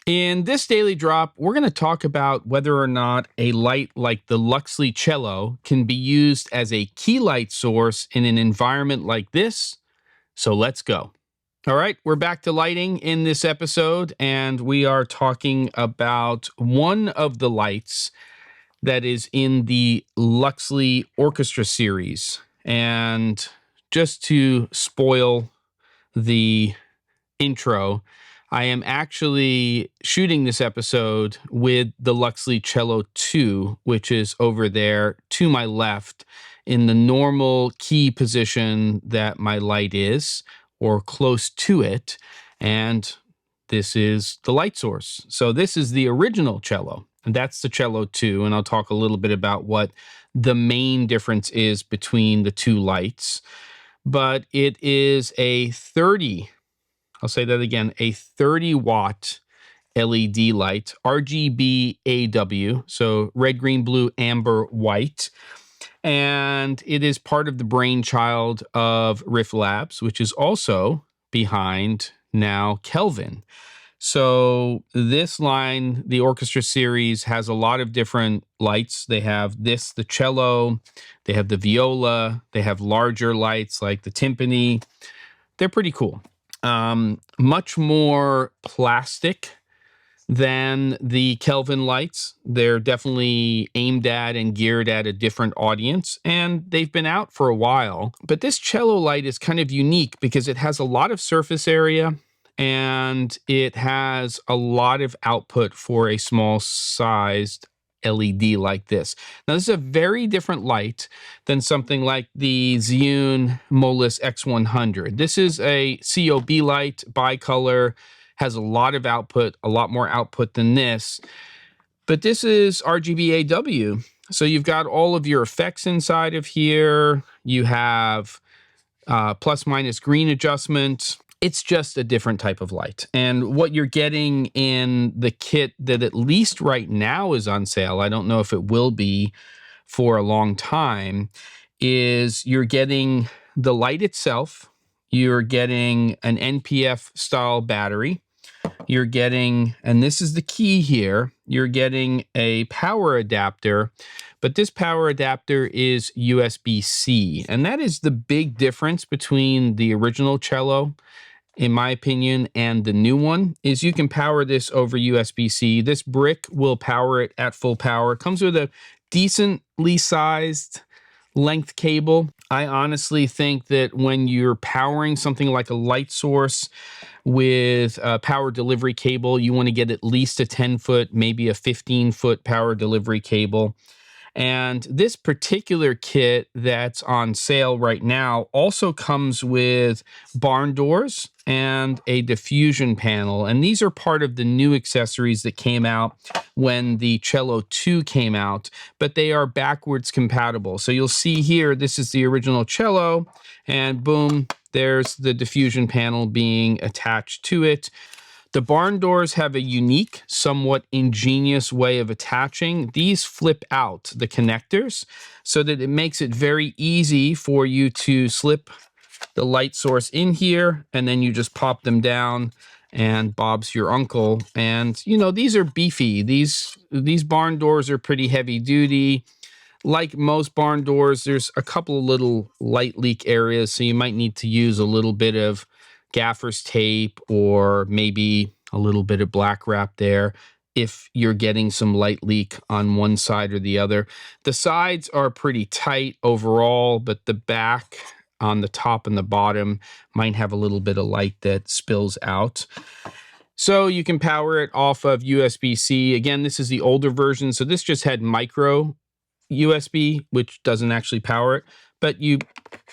In this daily drop, we're going to talk about whether or not a light like the Luxli Cello can be used as a key light source in an environment like this. So let's go. All right, we're back to lighting in this episode, and we are talking about one of the lights that is in the Luxli Orchestra series. And just to spoil the intro, I am actually shooting this episode with the Luxli Cello 2, which is over there to my left in the normal key position that my light is, or close to it. And this is the light source. So this is the original cello, and that's the Cello 2. And I'll talk a little bit about what the main difference is between the two lights. But it is a 30, I'll say that again, a 30-watt LED light, RGB AW, so red, green, blue, amber, white. And it is part of the brainchild of Riff Labs, which is also behind now Kelvin. So this line, the orchestra series, has a lot of different lights. They have this, the cello, they have the viola, they have larger lights like the timpani. They're pretty cool. Much more plastic than the Kelvin lights. They're definitely aimed at and geared at a different audience, and they've been out for a while. But this cello light is kind of unique because it has a lot of surface area and it has a lot of output for a small sized LED like this. Now, this is a very different light than something like the Zhiyun Molis X100. This is a COB light, bicolor, has a lot of output, a lot more output than this. But this is RGB AW. So you've got all of your effects inside of here. You have plus minus green adjustment. It's just a different type of light. And what you're getting in the kit that at least right now is on sale, I don't know if it will be for a long time, is you're getting the light itself, you're getting an NPF style battery, you're getting, and this is the key here, you're getting a power adapter, but this power adapter is USB-C. And that is the big difference between the original cello, in my opinion, and the new one, is you can power this over USB-C. This brick will power it at full power. It comes with a decently sized length cable. I honestly think that when you're powering something like a light source with a power delivery cable, you want to get at least a 10-foot, maybe a 15-foot power delivery cable. And this particular kit that's on sale right now also comes with barn doors and a diffusion panel. And these are part of the new accessories that came out when the Cello 2 came out, but they are backwards compatible. So you'll see here, this is the original cello, and boom, there's the diffusion panel being attached to it. The barn doors have a unique, somewhat ingenious way of attaching. These flip out the connectors so that it makes it very easy for you to slip the light source in here, and then you just pop them down and Bob's your uncle. And, you know, these are beefy. These barn doors are pretty heavy duty. Like most barn doors, there's a couple of little light leak areas, so you might need to use a little bit of gaffer's tape or maybe a little bit of black wrap there if you're getting some light leak on one side or the other. The sides are pretty tight overall, but the back on the top and the bottom might have a little bit of light that spills out. So you can power it off of USB-C. Again, this is the older version, so this just had micro USB, which doesn't actually power it, but you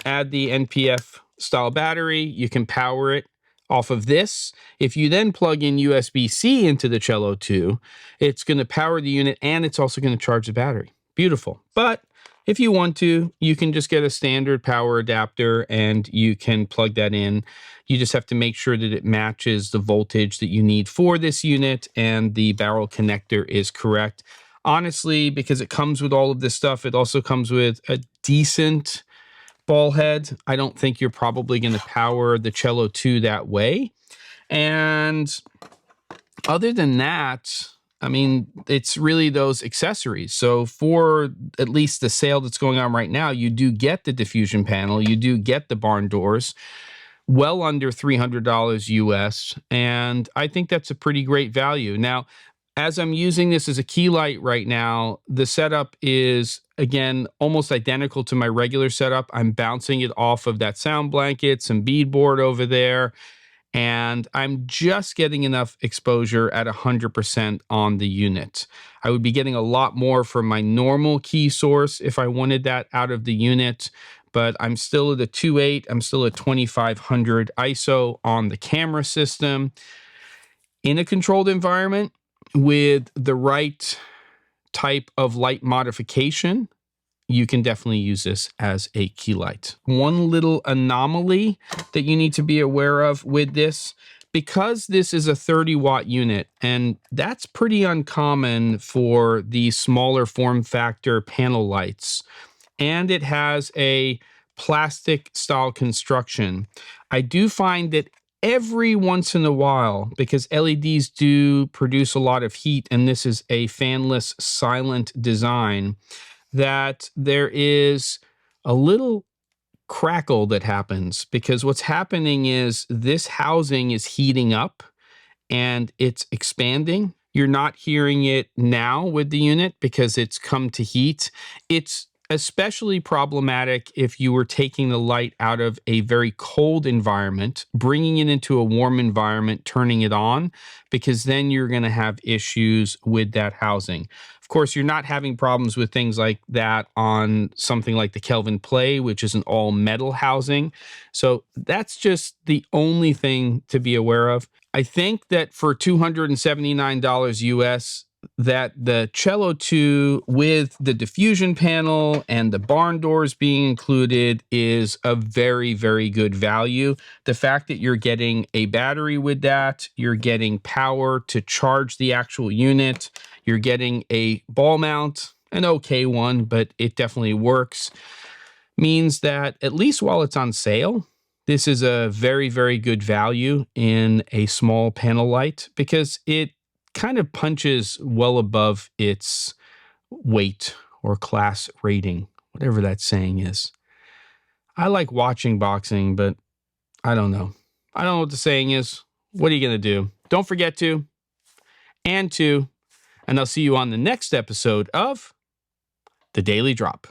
add the NPF style battery, you can power it off of this. If you then plug in USB-C into the Cello 2, it's going to power the unit and it's also going to charge the battery. Beautiful. But if you want to, you can just get a standard power adapter and you can plug that in. You just have to make sure that it matches the voltage that you need for this unit and the barrel connector is correct. Honestly, because it comes with all of this stuff, it also comes with a decent ball head. I don't think you're probably going to power the Cello 2 that way. And Other than that, I mean, it's really those accessories. So for at least the sale that's going on right now, you do get the diffusion panel, you do get the barn doors, well under $300 US, and I think that's a pretty great value. Now, as I'm using this as a key light right now, the setup is, again, almost identical to my regular setup. I'm bouncing it off of that sound blanket, some beadboard over there, and I'm just getting enough exposure at 100% on the unit. I would be getting a lot more from my normal key source if I wanted that out of the unit, but I'm still at a 2.8, I'm still at 2500 ISO on the camera system. In a controlled environment with the right type of light modification, you can definitely use this as a key light. One little anomaly that you need to be aware of with this, because this is a 30-watt unit, and that's pretty uncommon for the smaller form factor panel lights, and it has a plastic style construction. I do find that every once in a while, because LEDs do produce a lot of heat, and this is a fanless silent design, that there is a little crackle that happens, because what's happening is this housing is heating up and it's expanding. You're not hearing it now with the unit because it's come to heat. It's especially problematic if you were taking the light out of a very cold environment, bringing it into a warm environment, turning it on, because then you're going to have issues with that housing. Of course, you're not having problems with things like that on something like the Kelvin Play, which is an all metal housing. So that's just the only thing to be aware of. I think that for $279 US, that the CELLO2 with the diffusion panel and the barn doors being included is a very, very good value. The fact that you're getting a battery with that, you're getting power to charge the actual unit, you're getting a ball mount, an okay one, but it definitely works, means that at least while it's on sale, this is a very, very good value in a small panel light, because it kind of punches well above its weight or class rating, whatever that saying is. I like watching boxing, but I don't know. I don't know what the saying is. What are you going to do? Don't forget to, and I'll see you on the next episode of The Daily Drop.